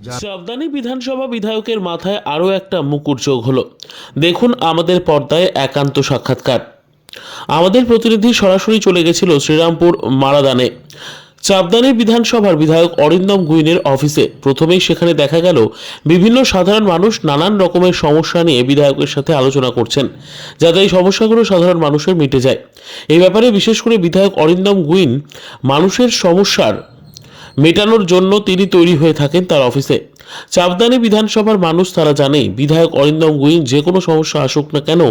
সাবধানী বিধানসভা বিধায়কের মাথায় আরও একটা মুকুট যোগ হলো। দেখুন আমাদের পর্দায় একান্ত সাক্ষাৎকার। আমাদের প্রতিনিধি সরাসরি চলে গেছিল শ্রীরামপুর মারাদানে। চাপদানি বিধানসভার বিধায়ক অরিন্দম গুইনের অফিসে। প্রথমেই সেখানে দেখা গেল বিভিন্ন সাধারণ মানুষ নানান রকমের সমস্যা নিয়ে বিধায়কের সাথে আলোচনা করছেন, যাতে এই সমস্যাগুলো সাধারণ মানুষের মিটে যায়। এই ব্যাপারে বিশেষ করে বিধায়ক অরিন্দম গুইন মানুষের সমস্যার মেটানোর জন্য তিনি তৈরি হয়ে থাকেন তার অফিসে। চাপদানি বিধানসভার মানুষ তারা জানে বিধায়ক অরিন্দম গুইন যে কোনো সমস্যা আসুক না কেন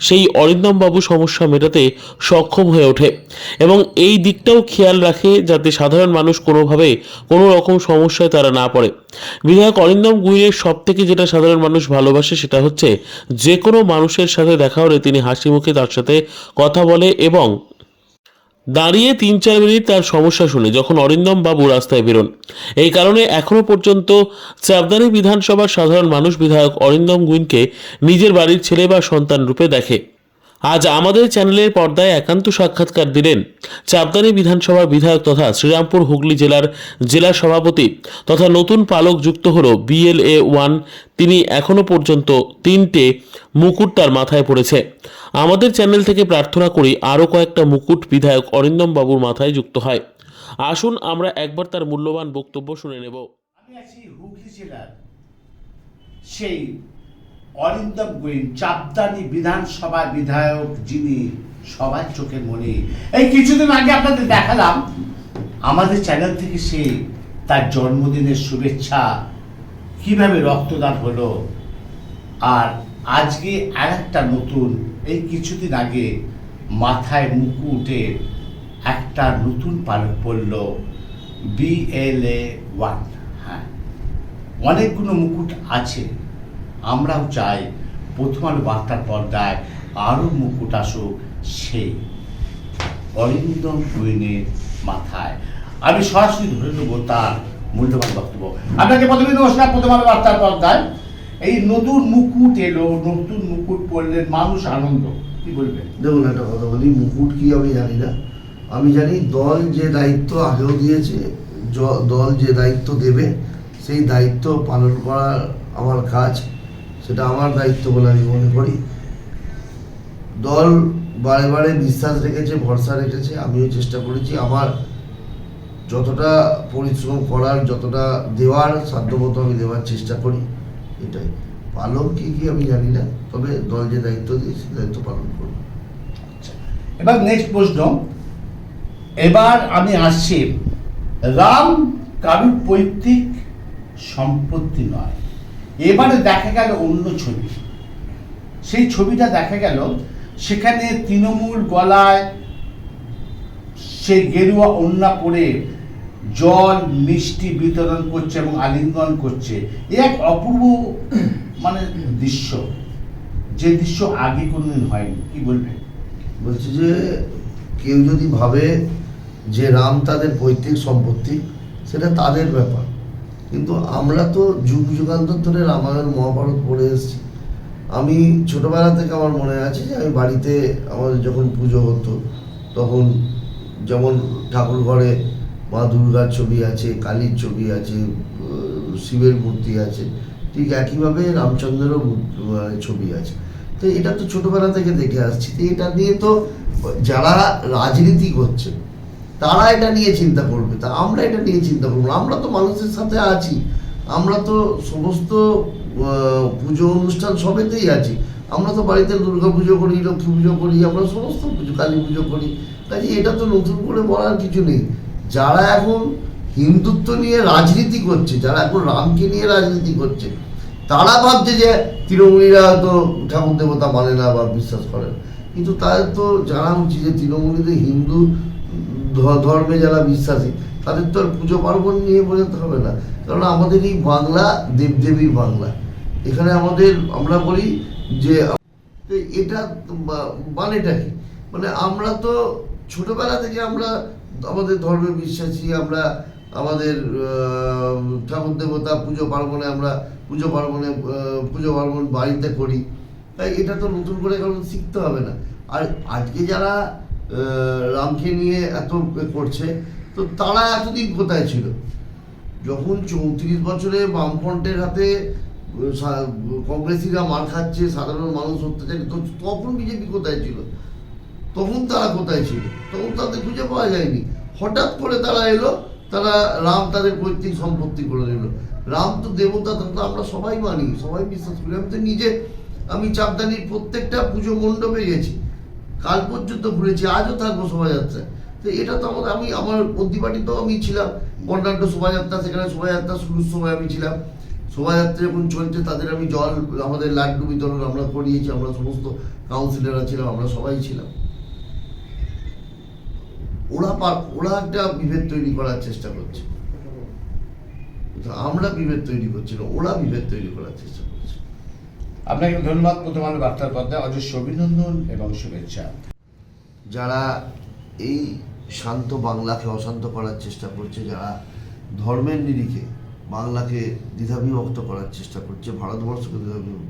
সেই অরিন্দম বাবু সমস্যা মেটাতে সক্ষম হয়ে ওঠে এবং এই দিকটাও খেয়াল রাখে যাতে সাধারণ মানুষ কোনোভাবে কোনো রকম সমস্যায় তারা না পড়ে। বিধায়ক অরিন্দম গুইনের সব থেকে যেটা সাধারণ মানুষ ভালোবাসে সেটা হচ্ছে যে কোনো মানুষের সাথে দেখা হলে তিনি হাসি মুখে তার সাথে কথা বলে এবং দাঁড়িয়ে 3-4 মিনিট তার সমস্যা শুনে যখন অরিন্দম বাবু রাস্তায় বেরোন। এই কারণে এখনও পর্যন্ত চাপদানি বিধানসভার সাধারণ মানুষ বিধায়ক অরিন্দম গুইনকে নিজের বাড়ির ছেলে বা সন্তান রূপে দেখে। আজ আমাদের চ্যানেলের পর্দায় একান্ত সাক্ষাৎকার দিলেন চাপদানি বিধানসভার বিধায়ক তথা শ্রীরামপুর হুগলি জেলার জেলা সভাপতি তথা নতুন পালক যুক্ত হল BLA 1। তিনি এখনো পর্যন্ত 3টে মুকুট তার মাথায় পড়েছে। আমাদের চ্যানেল থেকে প্রার্থনা করি আরও কয়েকটা মুকুট বিধায়ক অরিন্দম বাবুর মাথায় যুক্ত হয়। আসুন আমরা একবার তার মূল্যবান বক্তব্য শুনে নেব। আমি আছি হুগলি জেলার সেই অরিন্দম গুইন, চাপদানি বিধানসভার বিধায়ক, যিনি সবার চোখের মণি। এই কিছুদিন আগে আপনাদের দেখালাম আমাদের চ্যানেল থেকে সে তার জন্মদিনের শুভেচ্ছা, কিভাবে রক্তদান হলো। আর আজকে আর একটা নতুন, এই কিছুদিন আগে মাথায় মুকুটে একটা নতুন পালক পড়ল, BLA 1। হ্যাঁ, অনেকগুলো মুকুট আছে। আমরাও চাই প্রথম আলো বার্তার পর্দায় আরও মুকুট আসুক সেই অরিন্দম গুইনের মাথায়। আমি সরাসরি ধরে নেবো তার মূল্যবান বক্তব্য। আপনাকে প্রথমে নমস্কার। প্রথম আলো বার্তার পর্দায় এই নতুন মুকুট এলো, নতুন মুকুট পরলেন, মানুষ আনন্দ। কি বলবেন? দেখুন, একটা কথা বলি, মুকুট কি আমি জানি না। আমি জানি দল যে দায়িত্ব আগেও দিয়েছে, দল যে দায়িত্ব দেবে সেই দায়িত্ব পালন করা আমার কাজ, সেটা আমার দায়িত্ব বলে আমি মনে করি। দল বারে বারে বিশ্বাস রেখেছে, ভরসা রেখেছে, আমিও চেষ্টা করেছি আমার যতটা পরিশ্রম করার, যতটা দেওয়ার সাধ্যমতো আমি দেওয়ার চেষ্টা করি। এটাই। পালন কি আমি জানি না, তবে দল যে দায়িত্ব দিয়ে সেই দায়িত্ব পালন করব। এবার নেক্সট প্রশ্ন। এবার আমি আসছি, রাম কারুর পৈতৃক সম্পত্তি নয়। এবারে দেখা গেল অন্য ছবি। সেই ছবিটা দেখা গেল সেখানে তৃণমূল গলায় সেই গেরুয়া ওড়না পরে জল মিষ্টি বিতরণ করছে এবং আলিঙ্গন করছে। এ এক অপূর্ব দৃশ্য, যে দৃশ্য আগে কোনোদিন হয়নি। কি বলবেন? বলছি যে কেউ যদি ভাবে যে রাম তাদের পৈতৃক সম্পত্তি, সেটা তাদের ব্যাপার, কিন্তু আমরা তো যুগ যুগান্তর ধরে রামায়ণ মহাভারত পড়ে এসেছি। আমি ছোটবেলা থেকে আমার মনে আছে যে আমি বাড়িতে আমাদের যখন পুজো হতো তখন যেমন ঠাকুর ঘরে মা দুর্গার ছবি আছে, কালীর ছবি আছে, শিবের মূর্তি আছে, ঠিক একইভাবে রামচন্দ্রেরও ছবি আছে। তো এটা তো ছোটবেলা থেকে দেখে আসছি। তো এটা নিয়ে তো যারা রাজনীতি করছে তারা এটা নিয়ে চিন্তা করবে, তা আমরা এটা নিয়ে চিন্তা করবো। আমরা তো মানুষের সাথে আছি, আমরা তো সমস্ত পুজো অনুষ্ঠান সবেতেই আছি। আমরা তো বাড়িতে দুর্গা পুজো করি, লক্ষ্মী পুজো করি, আমরা সমস্ত পুজো, কালী পুজো করি। কাজে এটা তো নতুন করে বলার কিছু নেই। যারা এখন হিন্দুত্ব নিয়ে রাজনীতি করছে, যারা এখন রামকে নিয়ে রাজনীতি করছে, তারা ভাবছে যে তৃণমূলীরা হয়তো ঠাকুর দেবতা মানে না বা বিশ্বাস করে না। কিন্তু তাদের তো জানা উচিত যে তৃণমূলীদের হিন্দু ধর্মে যারা বিশ্বাসী তাদের তো আর পুজো পার্বণ নিয়ে বোঝাতে হবে না। কারণ আমাদের এই বাংলা দেবদেবীর বাংলা। এখানে আমরা বলি যে এটা মানেটা কি, আমরা তো ছোটবেলা থেকে আমরা আমাদের ধর্মে বিশ্বাসী, আমরা আমাদের ঠাকুর দেবতা পুজো পার্বণ বাড়িতে করি। তাই এটা তো নতুন করে কারণ শিখতে হবে না। আর আজকে যারা রামকে নিয়ে এত করছে, তো তারা এতদিন কোথায় ছিল? যখন 34 বছরে বামফ্রন্টের হাতে কংগ্রেসিরা মার খাচ্ছে, সাধারণ মানুষ অত্যাচারিত, তখন বিজেপি কোথায় ছিল? তখন তারা কোথায় ছিল? তখন তাদের খুঁজে পাওয়া যায়নি। হঠাৎ করে তারা এলো, তারা রাম তাদের পৈতৃক সম্পত্তি করে নিল। রাম তো দেবতা, তা তো আমরা সবাই মানি, সবাই বিশ্বাস করি। আমি তো নিজে চাপদানির প্রত্যেকটা পুজো মণ্ডপে গেছি, কাল পর্যন্ত ঘুরেছি, আজও থাকবো শোভাযাত্রায়। তো এটা তো আমার প্রতিবাটিতেও আমি ছিলাম, বর্ণাঢ্য শোভাযাত্রা, সেখানে শোভাযাত্রা শুরুর সময় আমি ছিলাম। শোভাযাত্রা যখন চলছে তাদের আমি জল, আমাদের লাড্ডু বিতরণ আমরা করিয়েছি, আমরা সমস্ত কাউন্সিলররা ছিলাম, আমরা সবাই ছিলাম। ওরা একটা বিভেদ তৈরি করার চেষ্টা করছে, আমরা বিভেদ তৈরি করছি না, ওরা বিভেদ তৈরি করার চেষ্টা করছে। আপনাকে ধন্যবাদ প্রথম আলো বার্তার পর্দায়, অজস্র অভিনন্দন এবং শুভেচ্ছা। যারা এই শান্ত বাংলাকে অশান্ত করার চেষ্টা করছে, যারা ধর্মের নিরিখে বাংলাকে দ্বিধাবিভক্ত করার চেষ্টা করছে, ভারতবর্ষকে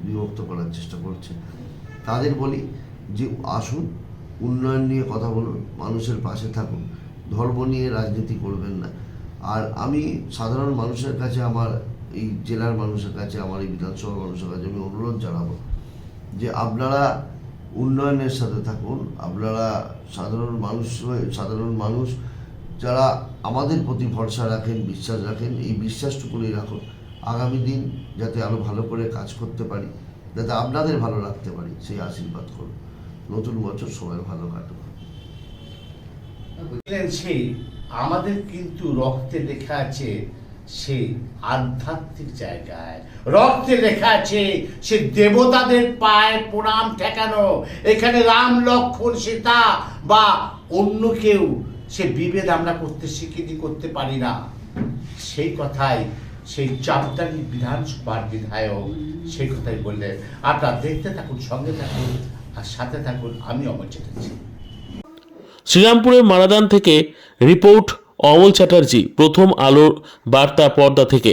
বিভক্ত করার চেষ্টা করছে, তাদের বলি যে আসুন, উন্নয়ন নিয়ে কথা বলুন, মানুষের পাশে থাকুন, ধর্ম নিয়ে রাজনীতি করবেন না। আর আমি সাধারণ মানুষের কাছে, আমার এই জেলার মানুষের কাছে, আমার এই বিধানসভার মানুষের কাছে আমি অনুরোধ জানাবো যে আপনারা উন্নয়নের সাথে থাকুন। আপনারা সাধারণ মানুষ যারা আমাদের প্রতি ভরসা রাখেন, বিশ্বাস রাখেন, এই বিশ্বাসটুকুনি রাখুন। আগামী দিন যাতে আরও ভালো করে কাজ করতে পারি, যাতে আপনাদের ভালো রাখতে পারি, সেই আশীর্বাদ করুন। নতুন বছর সবাই ভালো কাটুক। সেই আমাদের কিন্তু রক্তে লেখা আছে, সেই আধ্যাত্মিক জায়গায় রক্তে লেখা আছে, সে দেবতাদের পায়ে প্রণাম ঠেকানো। এখানে রাম, লক্ষ্মণ, সীতা বা অন্য কেউ সে বিভেদ আমরা করতে শিখিনি, করতে পারি না। সেই কথাই সেই চাপদানি বিধানসভার বিধায়ক সেই কথাই বললেন। আপনারা দেখতে থাকুন, সঙ্গে থাকুন আর সাথে থাকুন। আমি অমর চ্যাটার্জি। শ্রীরামপুরের মারাদান থেকে রিপোর্ট অমল চ্যাটার্জি, প্রথম আলোর বার্তা পর্দা থেকে।